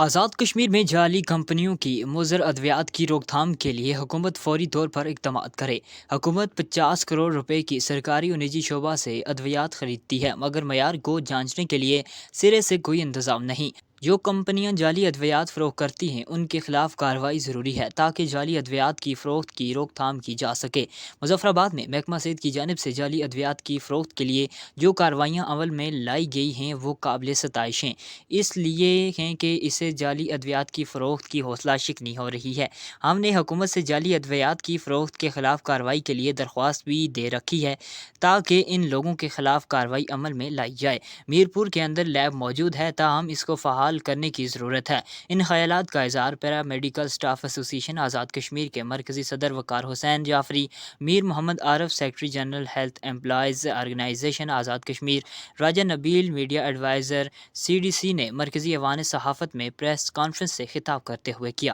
آزاد کشمیر میں جعلی کمپنیوں کی مضر ادویات کی روک تھام کے لیے حکومت فوری طور پر اقدامات کرے۔ حکومت 50 کروڑ روپے کی سرکاری اور نجی شعبہ سے ادویات خریدتی ہے، مگر معیار کو جانچنے کے لیے سرے سے کوئی انتظام نہیں۔ جو کمپنیاں جعلی ادویات فروخت کرتی ہیں ان کے خلاف کارروائی ضروری ہے تاکہ جعلی ادویات کی فروخت کی روک تھام کی جا سکے۔ مظفر آباد میں محکمہ صحت کی جانب سے جعلی ادویات کی فروخت کے لیے جو کارروائیاں عمل میں لائی گئی ہیں وہ قابل ستائش ہیں، اس لیے ہیں کہ اسے جعلی ادویات کی فروخت کی حوصلہ شکنی ہو رہی ہے۔ ہم نے حکومت سے جعلی ادویات کی فروخت کے خلاف کارروائی کے لیے درخواست بھی دے رکھی ہے تاکہ ان لوگوں کے خلاف کارروائی عمل میں لائی جائے۔ میرپور کے اندر لیب موجود ہے، تاہم اس کو فعال کرنے کی ضرورت ہے۔ ان خیالات کا اظہار پیرا میڈیکل سٹاف ایسوسی ایشن آزاد کشمیر کے مرکزی صدر Waqar Hussain Jafri, Mir Muhammad Arif secretary general health employees organisation Azad Kashmir, Raja Nabeel media adviser CDC نے مرکزی ایوان صحافت میں پریس کانفرنس سے خطاب کرتے ہوئے کیا۔